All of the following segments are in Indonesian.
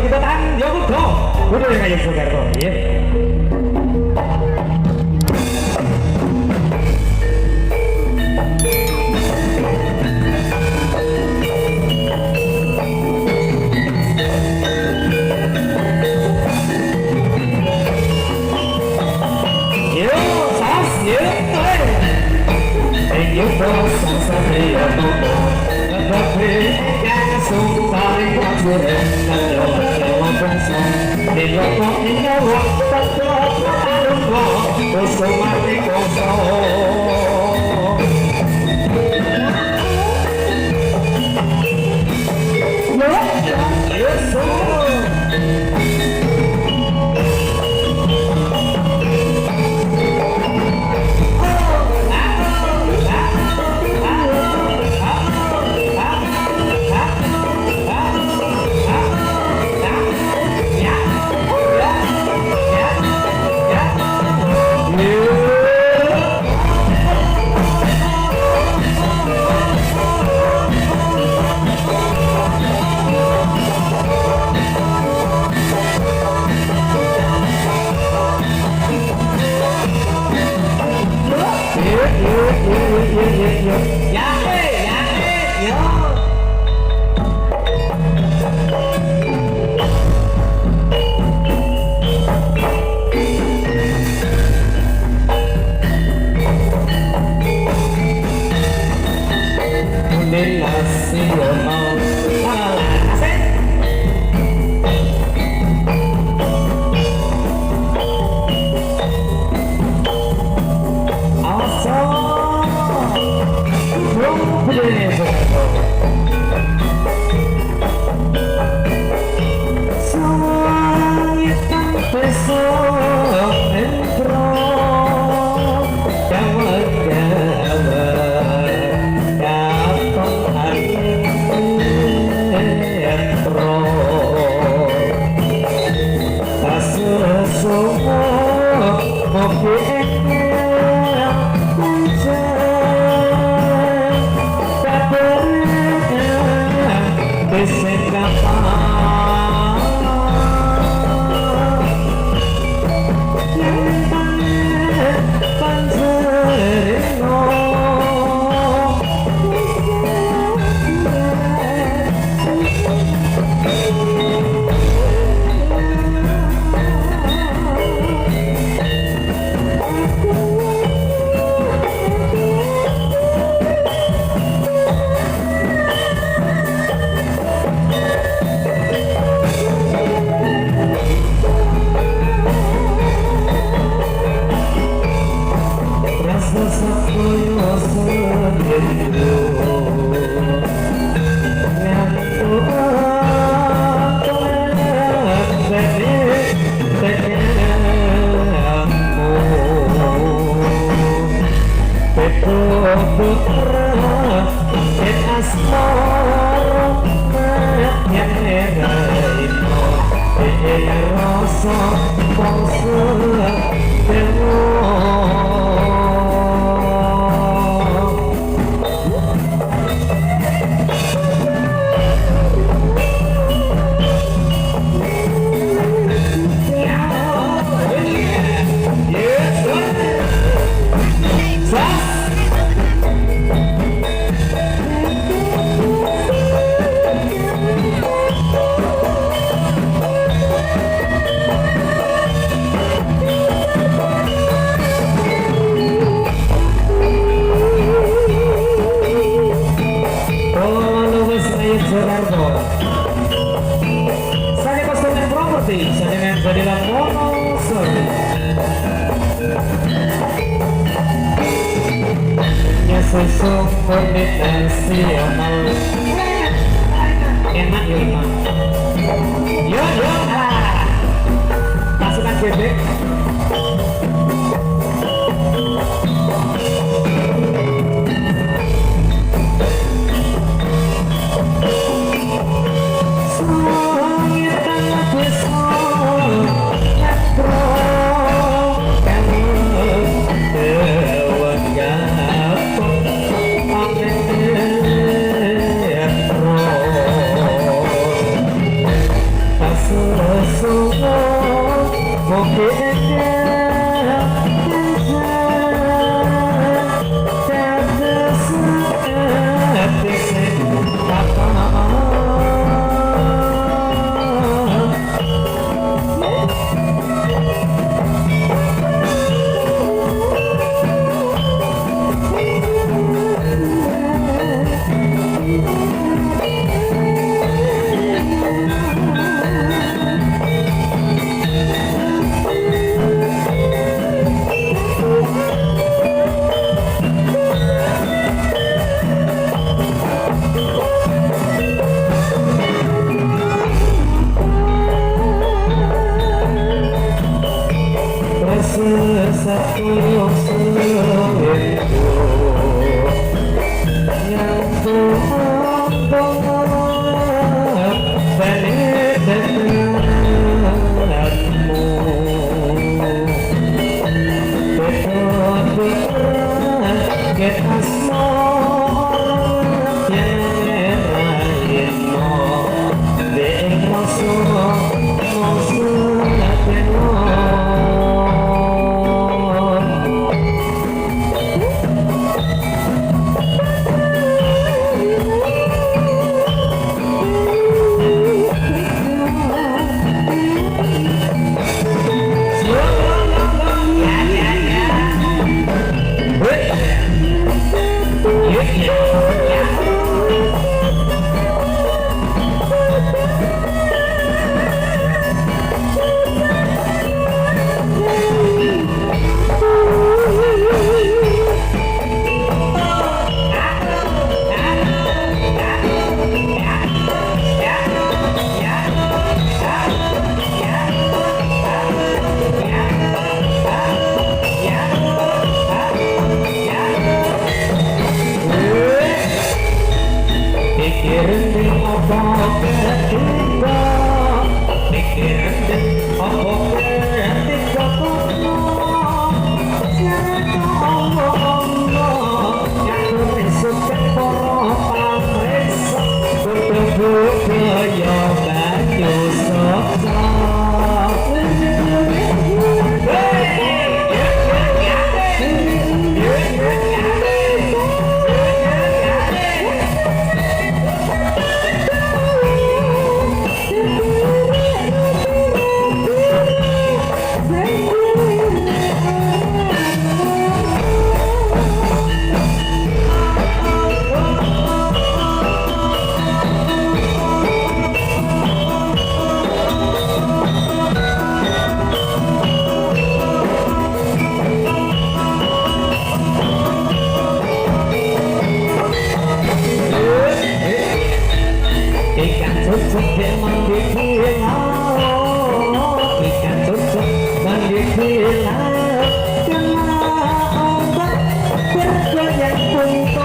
kita tahan, ya udah, udah yang kayak Soekarno, ya. putra dan asmara yang neraino rasa bangsa dewa. Jadilah monosor ya susu kulit nasional enak ya enak yo masukkan bebek satu selingkuh yang tumpah balik denganmu betul-betul kita semua yang lainnya dengan musuh Yang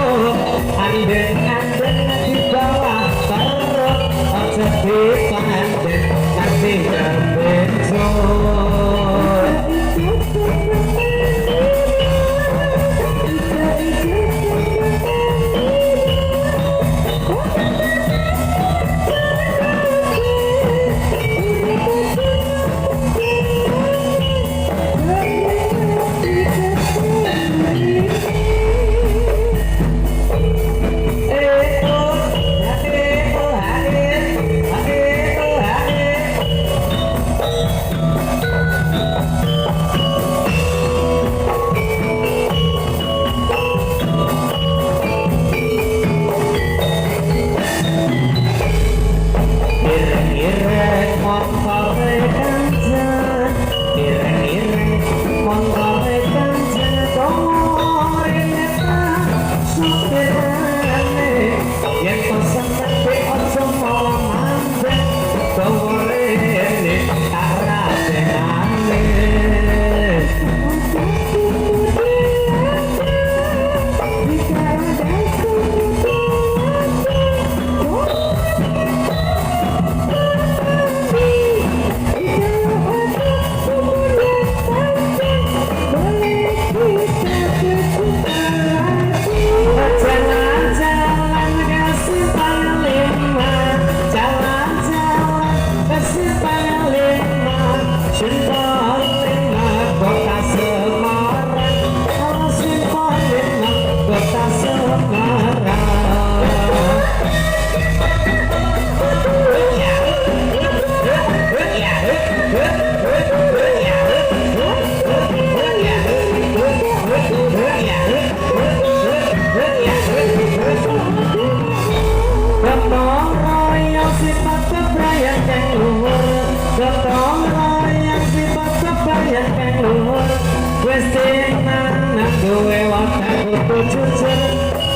kudu jujur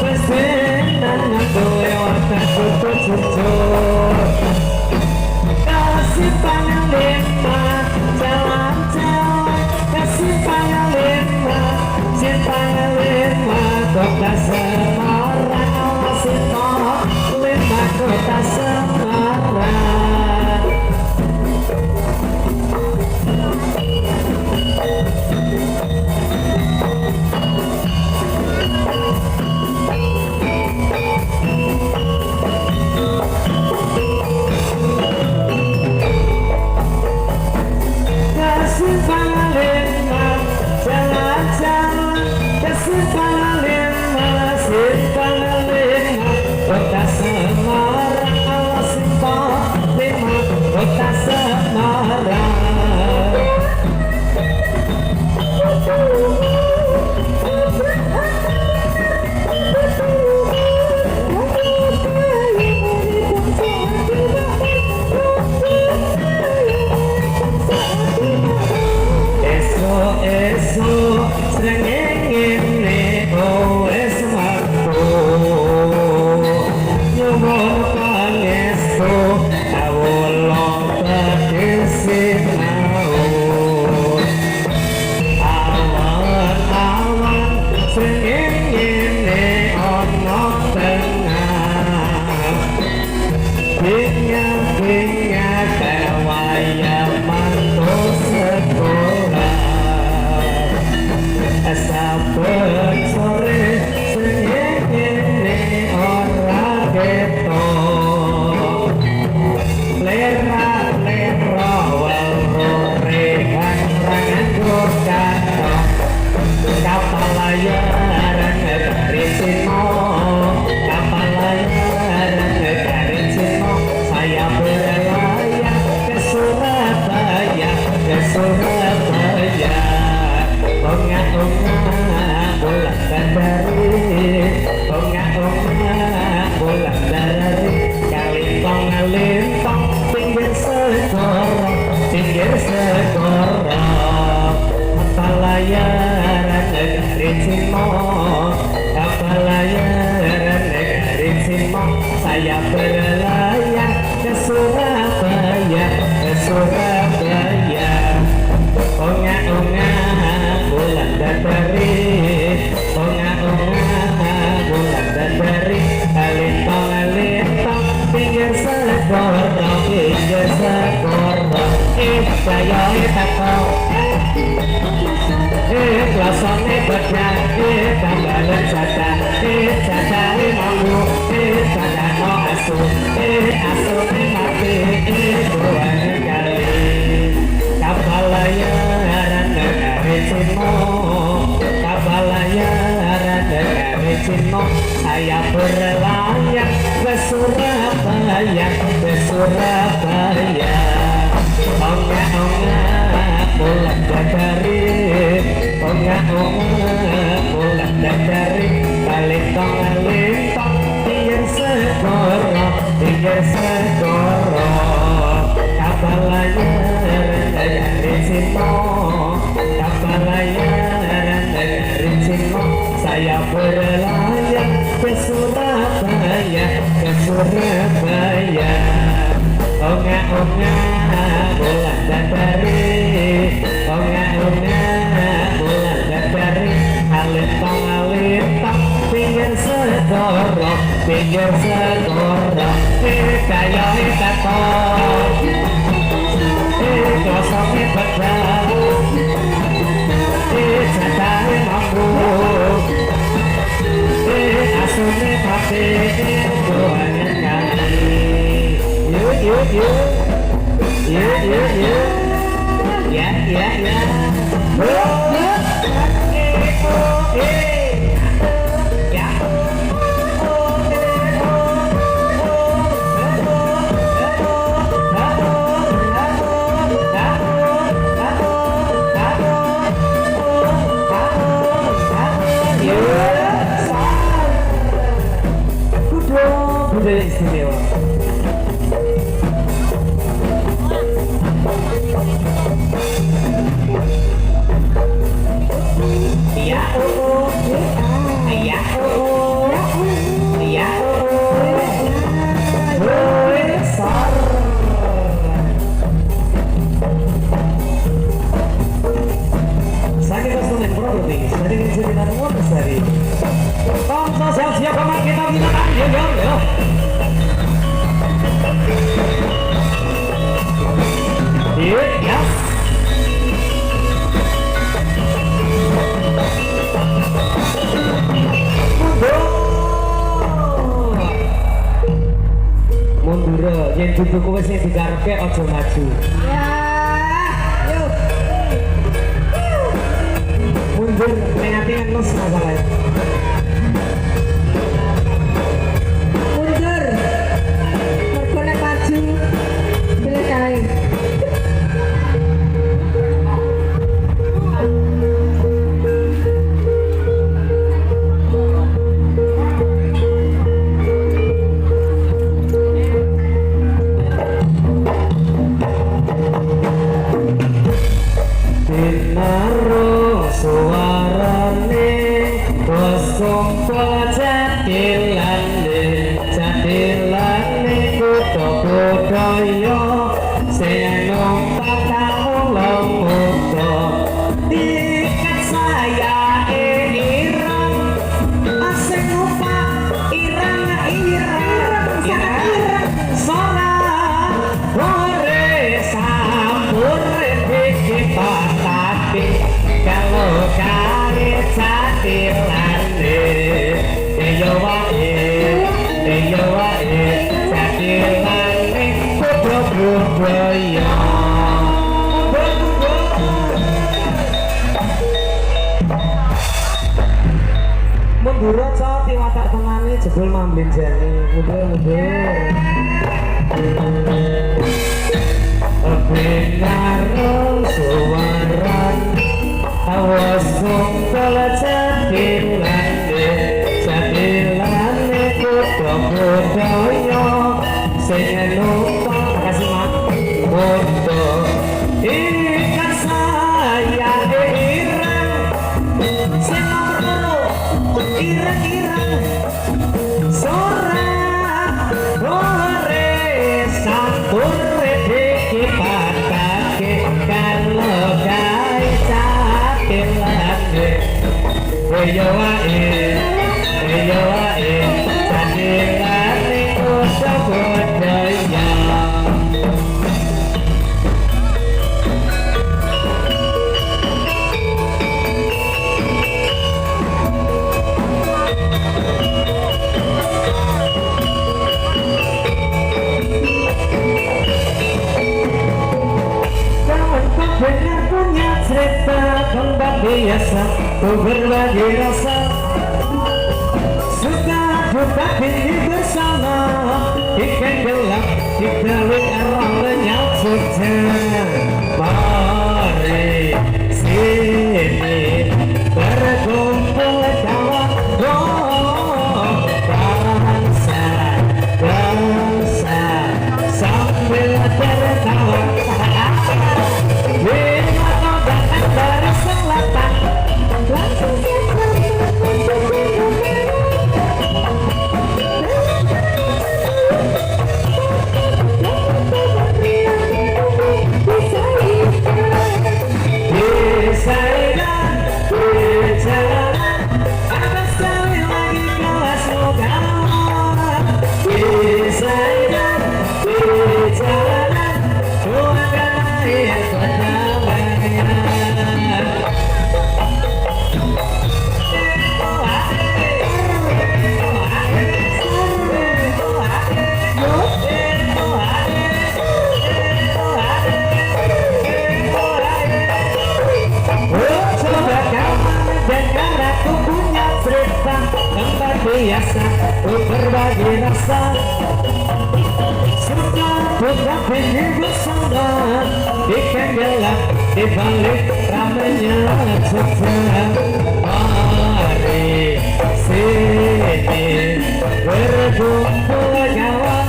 wis tenan duwe watak kudu jujur kasih panglima jalan-jalan kasih panglima kota Semarang awasi panglima kota Semarang kasih panglima jalan-jalan kasih panglima kota Semarang awasi panglima kota Semarang saya berlayar ke Surabaya, ke Surabaya. Onga-onga bulan dadari, onga-onga bulan dadari, alintong-alintong pinggir segoro, pinggir segoro. Saya takau, lasone bedah, tambalan sada, sada mampu, sada no asu, asu mati, buahnya kali. Kapal layaran negari Cimo, kapal layaran negari Cimo. Saya berlayar ke Surabaya, ke Surabaya. Onga-onga bulan dadari, onga-onga bulan dadari, alintong-alintong pinggir segoro, pinggir segoro. Kapal layaran negari Cimo, kapal layaran negari Cimo. Saya berlayar ke Surabaya, ke Surabaya. Onga-onga bulan dadari, onga-onga bulan dadari, alintong-alintong pinggir segoro, pinggir segoro. Kaya tato, kosongnya bedah, jatahnya mampu, asumnya mati, doanya kali. Budaya istimewa. Ya, Yen dudu kowe sing dikarepke aja maju. Ya, yuk. Mundur ning ati ngelus masalahnya. Mundur. Mergo nek maju pilih kae. Dinaro suarane wes kumpul jadilane kutha budaya sing numpak kawula muda dikat saya ireng asing numpak ireng sora ore sampure iki patake kalau kare jatilane yo wae jatilane kutha budaya mundur aja tiwatak tenane jebul mambin jane mundur Benaro suaran awas kumpul jadilane kutha budaya sing numpak makasih mak foto ikan saya ireng sing nomor ireng sora ore sampure iki patake kalau gawe jatilane yo wae jatilane kutha budaya benar punya cerita kembang biasa ku berbagi rasa suka duka kini bersama ikan gelap kita orang lenyap saja mari sini berkumpul kawan bangsa sambil tertawa dari selatan langsung biasa berbagi rasa suka buka pinggir bersama ikan gelap di balik ramainya cerita mari sini berkumpul kawan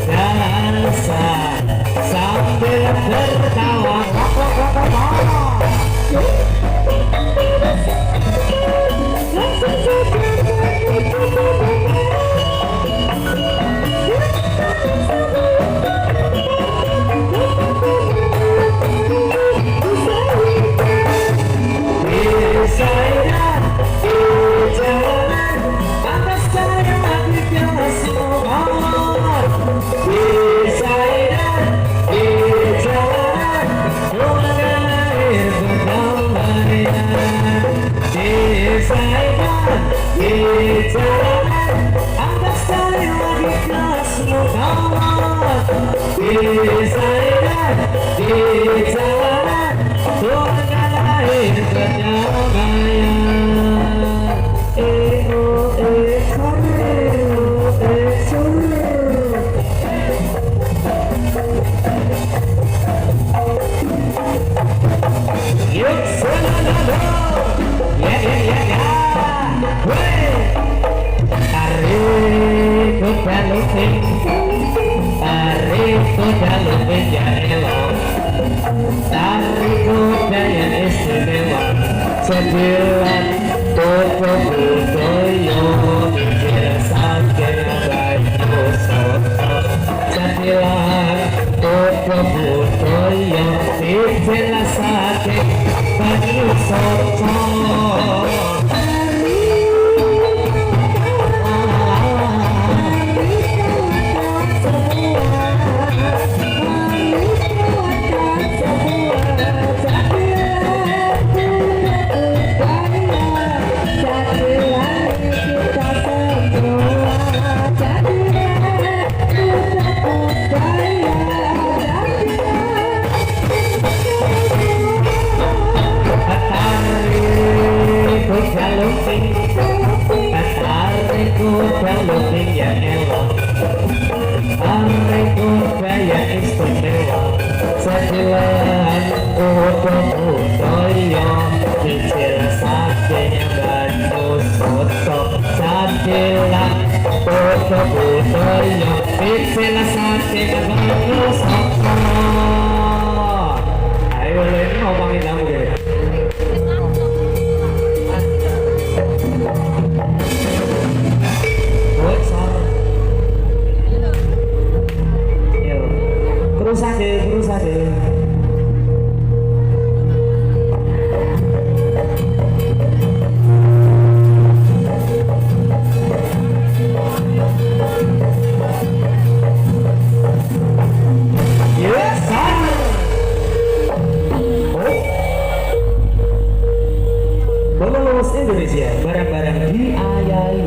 dansa sambil tertawa Di jalan surga lahir kedamaian. Yuk senang-senang, ya. Wey, tarik kuda lupin ya elok, tarik kuda yang istimewa, sembilan tutup budoyo, mikir saking bayu soto, sembilan tutup budoyo, mikir saking bayu soto. Ayo ini ngomongin kamu gitu. Terus ada. Indonesia, barang-barang diayai.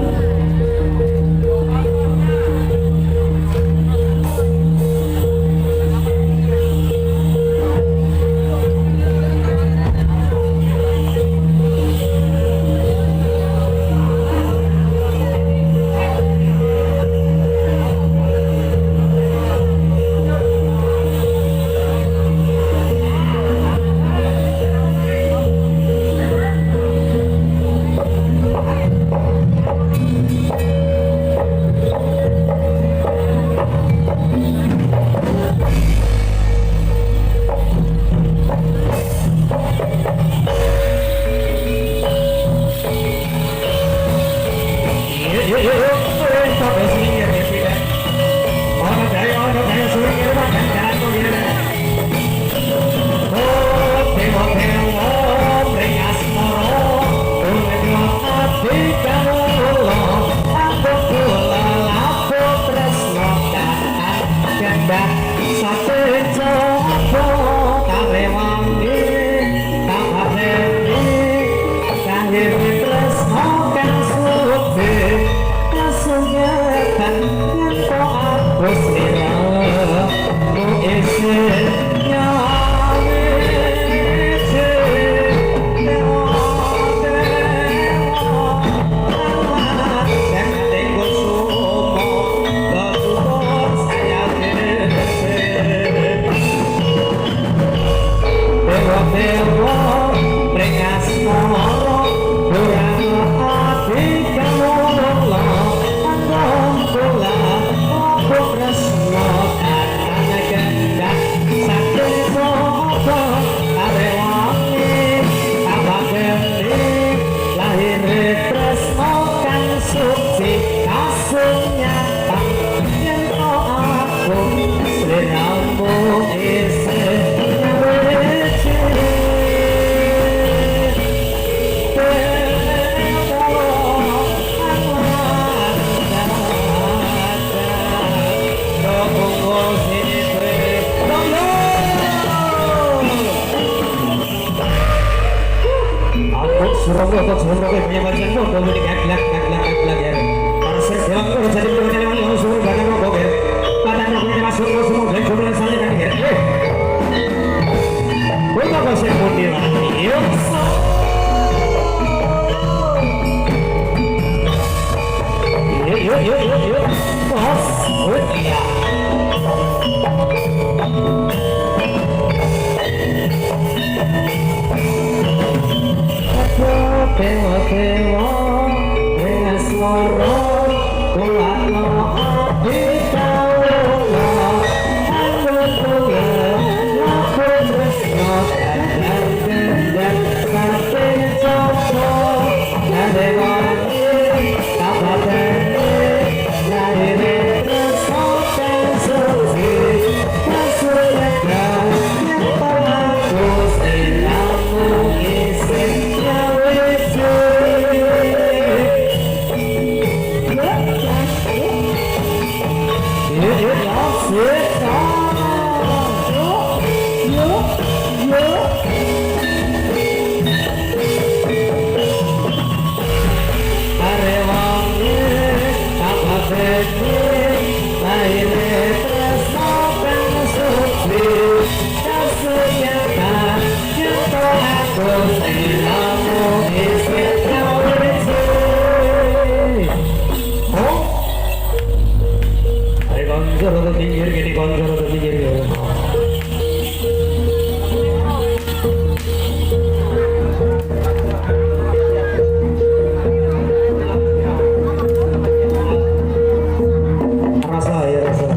Surabaya atau Surabaya punya bagian tuh kalau di kaglak ya. Para serdewan itu jadi punya yang suruh banyak ngomong ya. Kadang punya masuk semua dan jumlah saja kan ya. Konjor pinggir gini, konjor pinggir gini. Rasa ya rasa.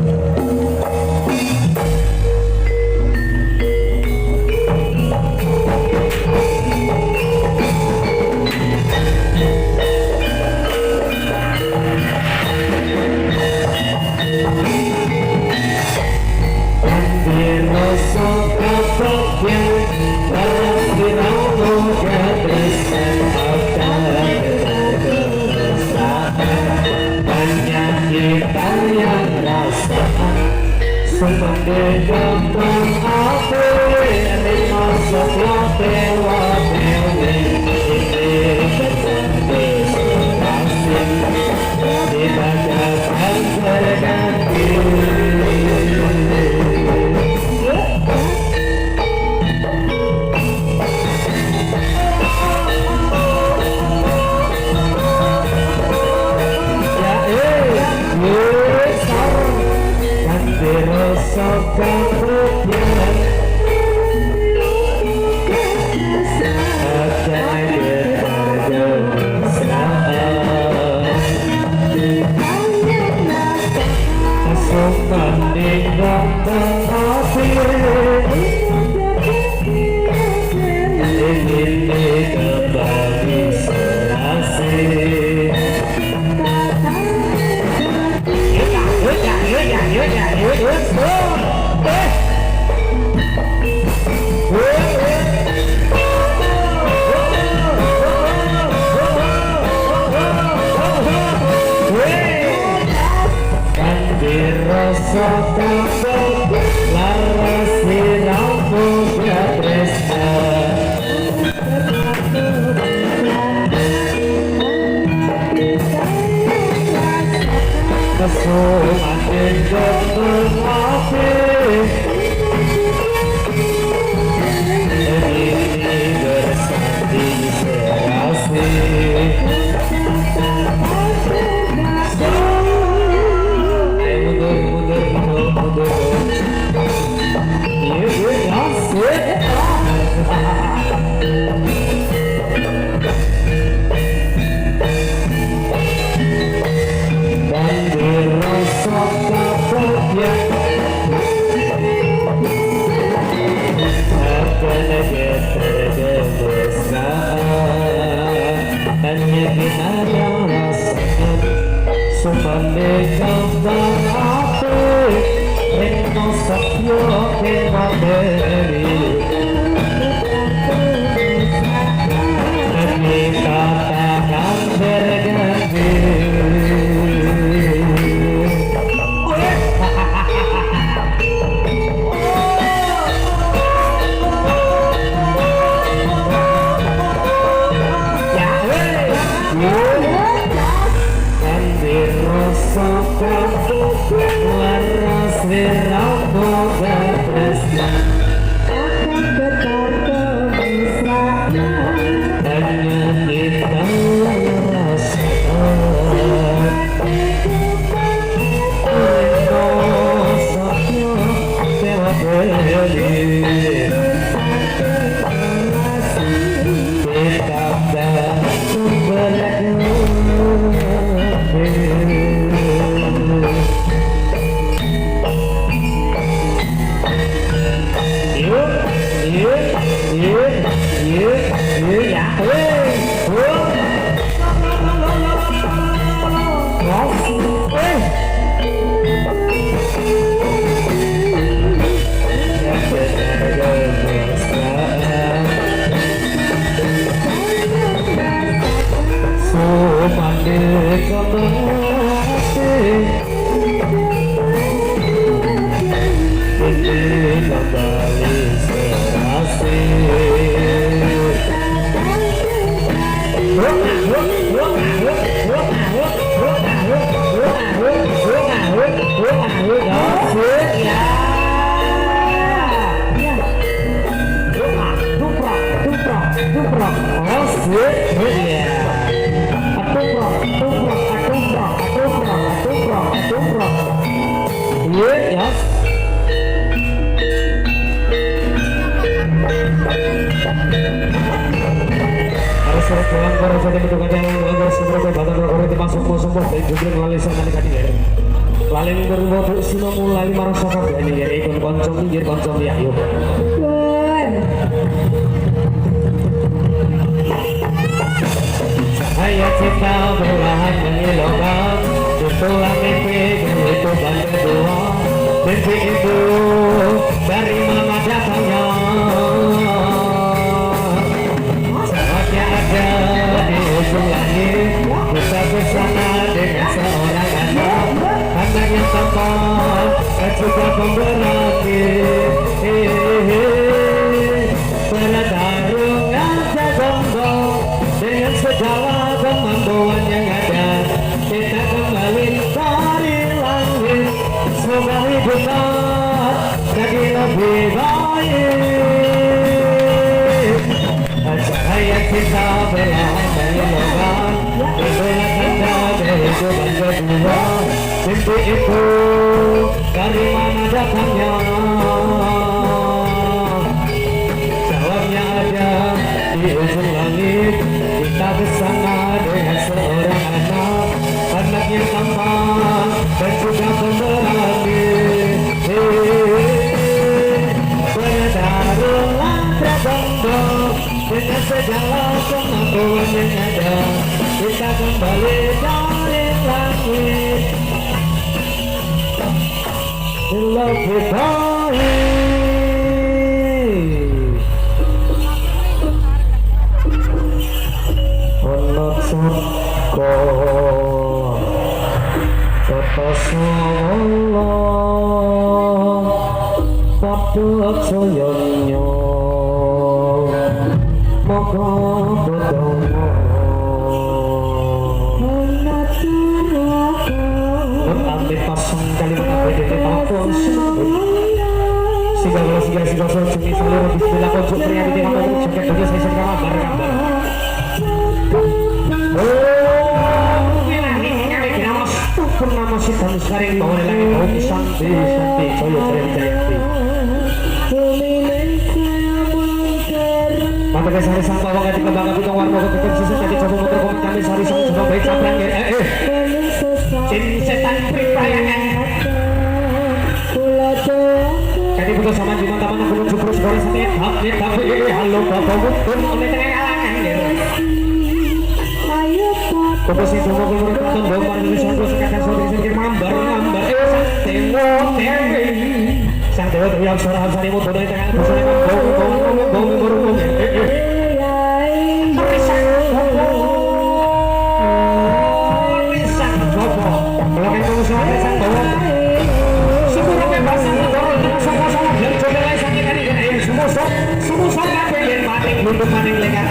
Atuprok. Oh, sip. Iya. Atuprok. Atuprok. Atuprok. Atuprok. Atuprok. Atuprok. Iya, ya. Harus suruh pulang kalau jadi bentuk aja yang agar segera badan rokok itu masuk dan juga melalui sana di kaki ya. Laling berwudu sino mulai marah sokap ini ya ikut koncong pinggir koncong ya yuk. Kun. Cahaya cinta perlahan mengilangkan itulah mimpi itu banda dua mimpi itu dari mana datangnya saatnya ada di ujung langit kita bersama dengan seorang anak yang tampan dan juga pemberani pertarungan jagombong dengan segala kemampuan yang ada kita kembali dari langit semoga hidupnya jadi lebih baik cahaya kita berlahan mengilangkan itulah tanda kehidupan kedua mimpi itu dari mana datangnya jawabnya ada di ujung langit kita bersama dengan seorang anak yang tampan dan juga pemberani pertarungan terbentuk dengan segala kemampuan yang ada kita kembali dari langit lebih baik Anak surga kata Allah pada sayangnya maka berdoa Anak suraka. ambil pasang kalimat apa ini takut sigala jenis seluruh bismillah konsum pria di tengah malam jaket baju saya sedang kabar purnama sitam sekarang bawa lagi bau santi coyo terjadi mata ke sari sang bawa ketika bangga kita warna ketika sisa tadi coba motor komit kami sari sang coba baik sabrang ya cin setan priprayangan tadi butuh sama jiman taman aku menuju terus goreng sampai tapi halo bapak pun oleh tengah kalangan gitu Komposi semua keluar tonton bombar di sana sekarang sudah disingkir mambar sang dewa teriak suara hamsani motor dari tangan busana bong pisang coba kalau kan kamu suara pisang bawa sepuluh kebasan motor dengan sama-sama dan coba lagi sampai tadi kan semua kabel yang paling untuk paling lekat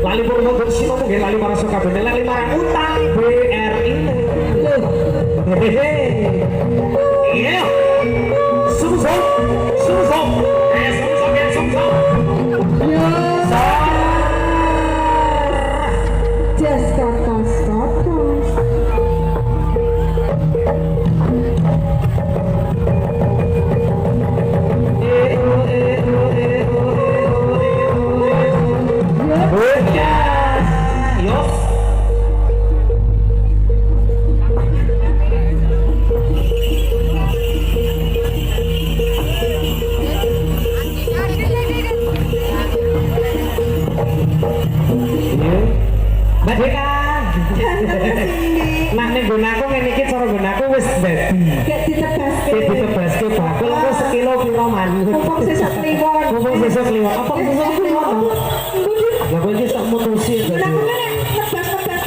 lali purwo bersih mungkin lali marah suka bener lali marah utang BRI iya sumsum Just kakas. Gunaku ngene iki cara gunaku wis dadi. Kayak ditebaske. Kayak ditebaske bakul ku sekilo piro man. Mumpung sesuk kliwon. Mumpung sesuk kliwon. Apa sesuk kliwon? Lah kok iki tak mutusi. Gunaku ngene nebas-nebas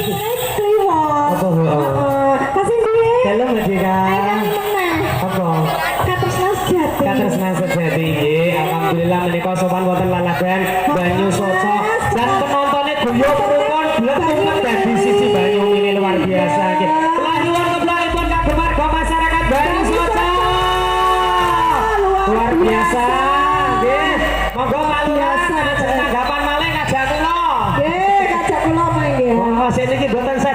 kliwon. Apa heeh. Kasih piye? Dalam lagi kan. Apa? Katresna sejati. Katresna sejati nggih. Alhamdulillah menika sopan wonten lalagan banyu soco dan penontonnya guyon rukun blek dadi sisi banyu ini luar biasa nggih.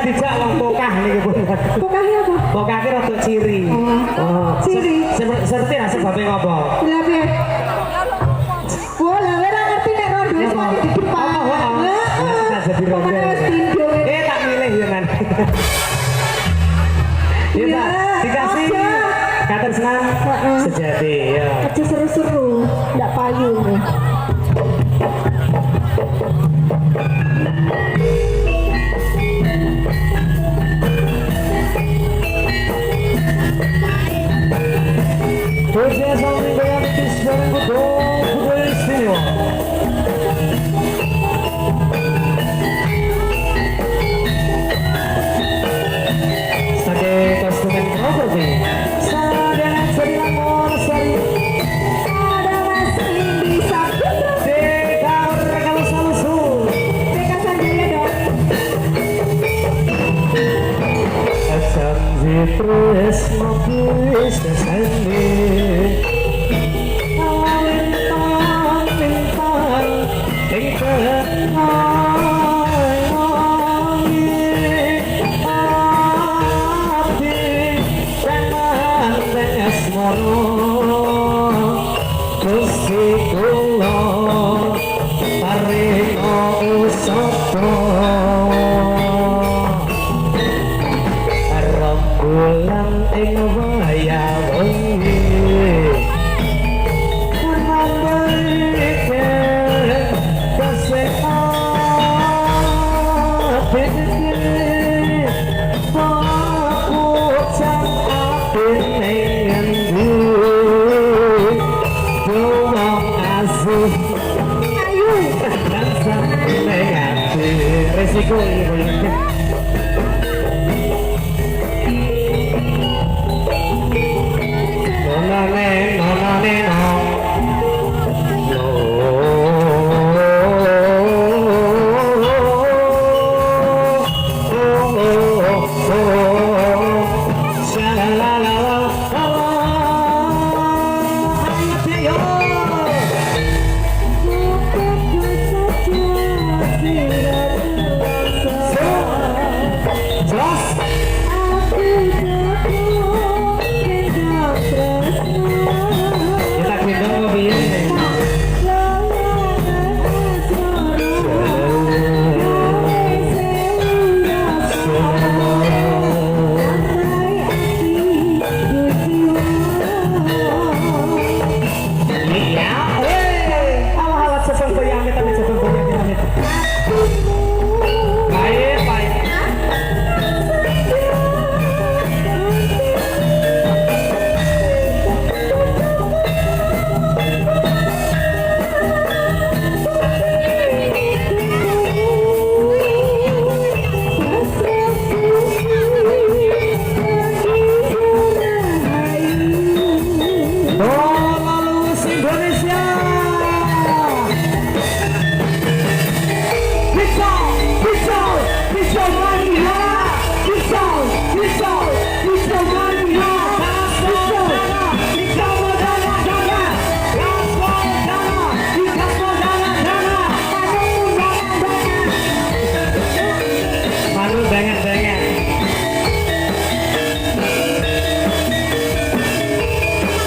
dijak wong pokah niki pun. Pokahnya apa? Pokah ki rada ciri. Oh, ciri. Serti ra sebabe ngopo? Lah piye? Wala ora ngerti nek rondo wis mari di depan. Tak jadi rondo. Pokoknya wis tindo. Tak milih ya kan. Iya, Iya, dikasih aja. kater senang sejati ya. Aja seru-seru, ndak payu. Terusnya sama minggu yang kisah betul istimewa. Sebagai konsumen properti, sadar sedang monasari. Ada Mas Indi Saputra, Dekar kalau salusu. TK Sanjaya dong. Asam zitrus mopis desandi. Lintang tingkat Gusti kula paringa usapa rembulan ing wayah wengi menambahke kesehatan pakucang api ning Ayu. resiko ini kita gendong lebih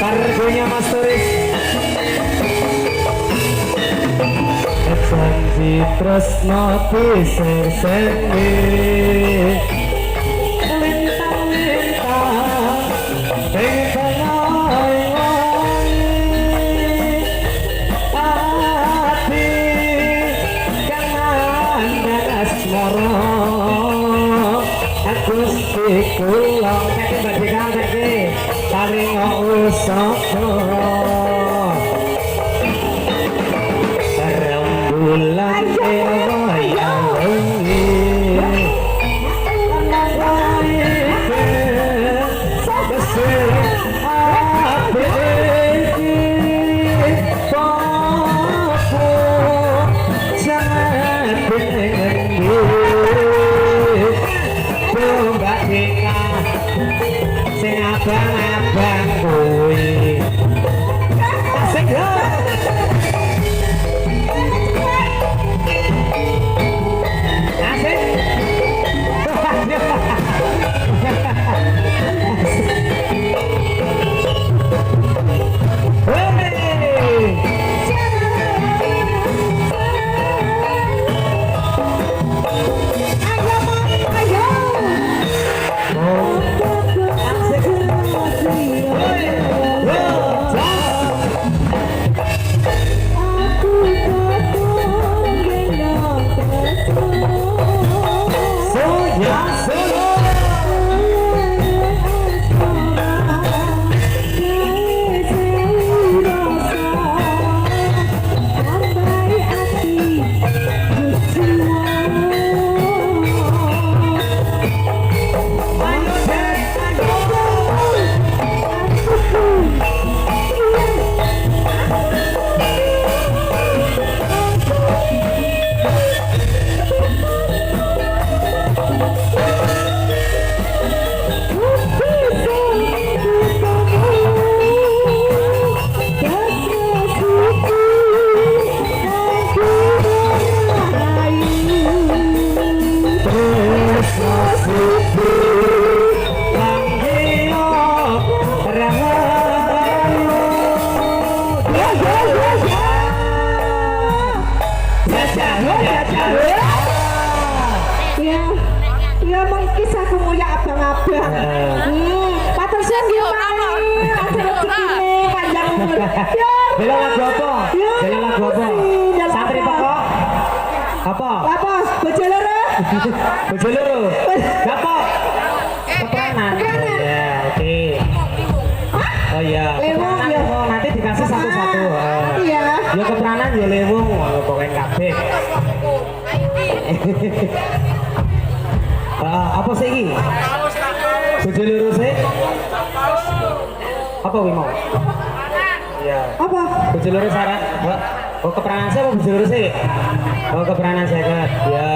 kargonya Mas Turis Sanji tresno diserseni lintang-lintang ing ati kanan asmara Gusti kula kaki badhe kaki paringa usapa rembulan wayah wengi sing abang-abang kuwi asik lho Ya, ya mengkis aku nguyak abang-abang. Patur sing yo mari, aja rezekine panjang umur. Ya. Bela lagu apa? Bela lagu apa? Santri pokok. Apa? Apa? Bojo loro? Bojo loro. Apa? Kepranan. Kepranan. Ya, oke. Oh iya, Lewung, kepranan ya. oh, nanti dikasih satu-satu. Iya. Ya kepranan ya lewung, pokoknya kabeh. Apa sih ini? Bojo loro sih? Apa wi mau? Iya. Apa? Bojo loro syarat. Oh kepranan saya apa bojo loro sih? Oh kepranan saya kan. Ya.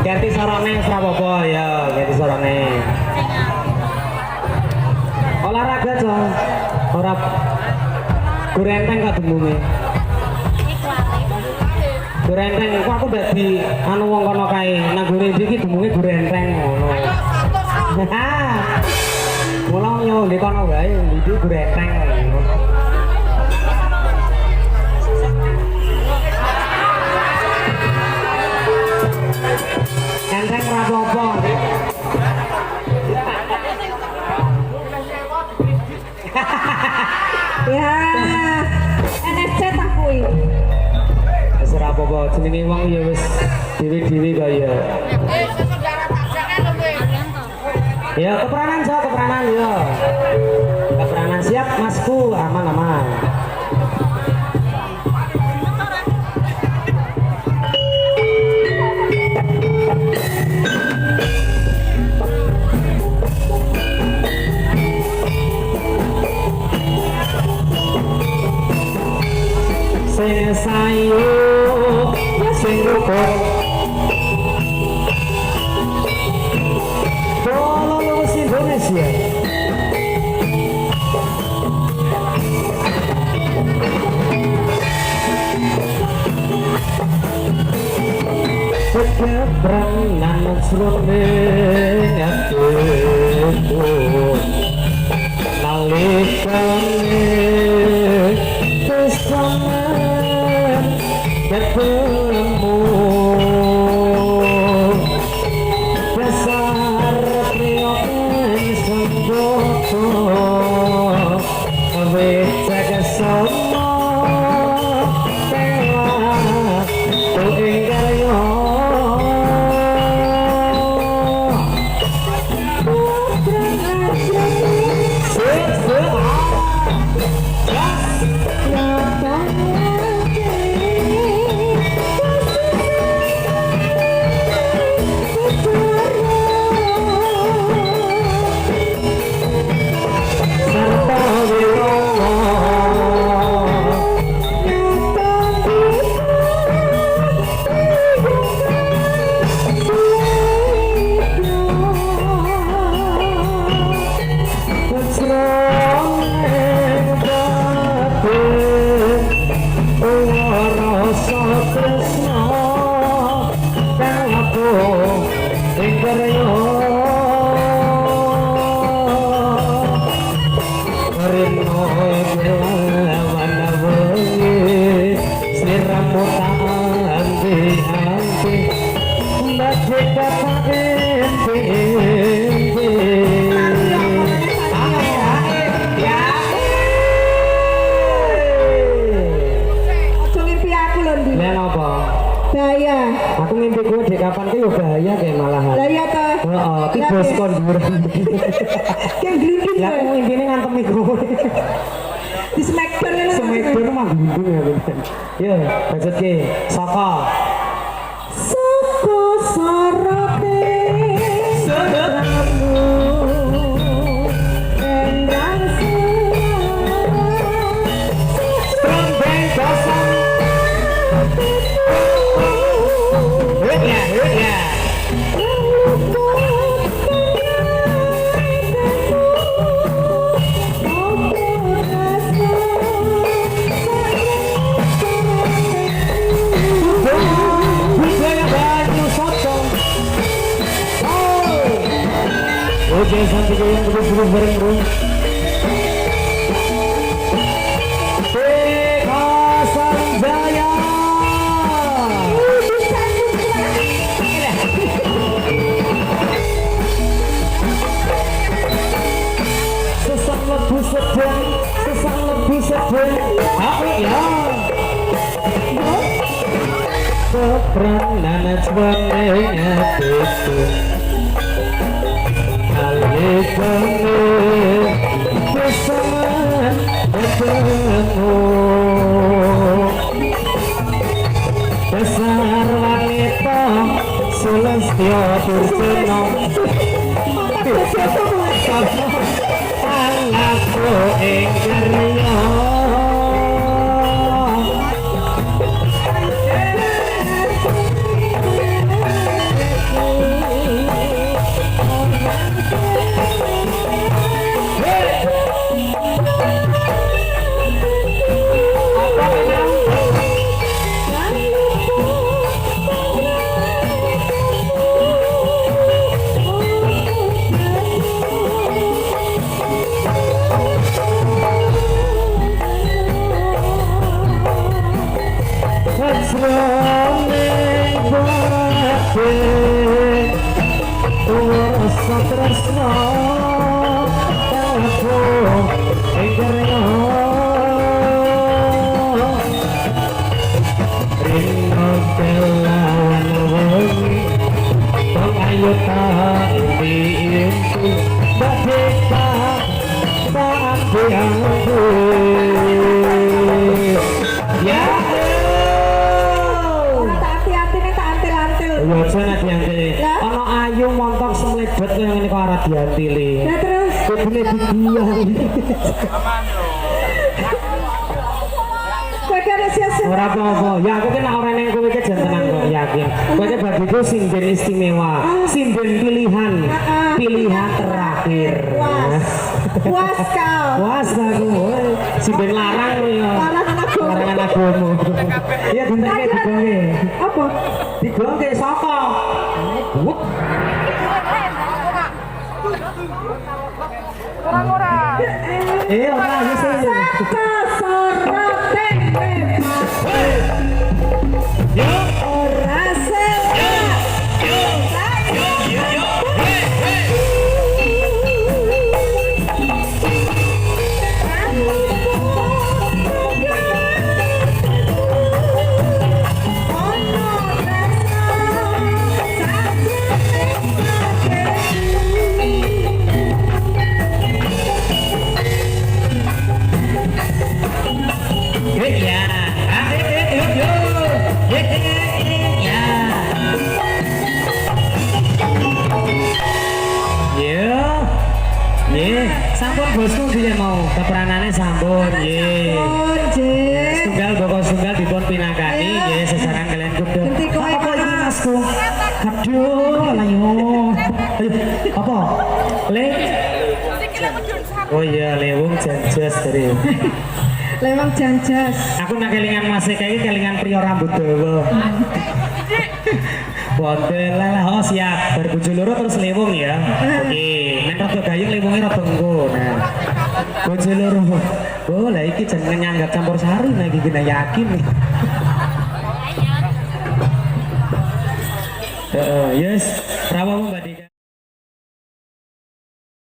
Ganti sorone ora apa-apa ya, ganti sorone. Olahraga Cong. Ora gurenteng kok demunge. Gurenteng kok aku mbak di anu wong kono kae. Nang gure iki demunge gurenteng ngono. Mula yo ndek kono wae iki gurenteng ngono. Enteng ora apa-apa. Ya. NFC tak kuwi. Wis ora apa-apa, jenenge wong ya wis dhewe-dhewe kaya. Ya kepranan so, kepranan ya. Kepranan siap Masku, aman-aman. Sing sayu, sing rukun. Tolong lulus Indonesia. Kepranan srone atiku nalikane kesamaan ketemu dasar priyoken semboto wis jagasana telah tuing karya sik Heeh, ki bos kon dhuwuran. Yang glinding Lah aku intine ngantem mikro. di smackdown ini. Semakin mah glinding ya bener. Yo, lanjut ki. Saka. Soko sorote sedramu endang Trompet kosong. Ya, ya. Budaya Banyu Sotong. Oke, sampai ke yang terus bareng. Pekasan Jaya. Sesang lebih sedang, sesang lebih sedang. Aku ya. Kepranan sebenarnya itu Alikane bersama bertemu Dasar wanita Sulastyo Durjono Anakku ingkarnya Tresno aku ingkarnya Rino kelawan wengi Tong ayo tak diimpi Badita tak dianggu Ya hati-hati nih tak antil-antil. Ya jangan hati-hati Ono ayu montok semlebet yang ini kok arah diantili Nah terus Kebune dibiang kowe kan sia-sia. Ora apa-apa. Ya aku ki nek ora ning kowe ki jan tenang kok yakin. Kowe ki bagiku sinden istimewa, sinden pilihan, pilihan terakhir. Puas. Puas kau. Puas aku. woy. Sinden larang lho ya. Larangan aku. Larangan agama. Iya dinteke digongke. Apa? Digongke saka. Wuk. Ora wis ya. Saka sorote Yo. ora sewa. Ya. Sampun bosku dia mau keperanannya sampun ye. Tunggal bokok tunggal dipun pinakani ye sesaran kalian kudu. Apa iki Masku? Aduh, ayo. Apa? Le. Oh iya, lewung janjas dari. Lewang janjas. Aku nak kelingan masih kayak kelingan pria rambut dawa. Wonten lah, oh siap. Berbuju loro terus lewung ya. Oke, nek rada gayung lewungnya rada engko. Nah. Bojo loro. Oh, lah iki jenenge nyanggap campur sari nah iki kena yakin nih. Yes, rawamu Mbak Dik.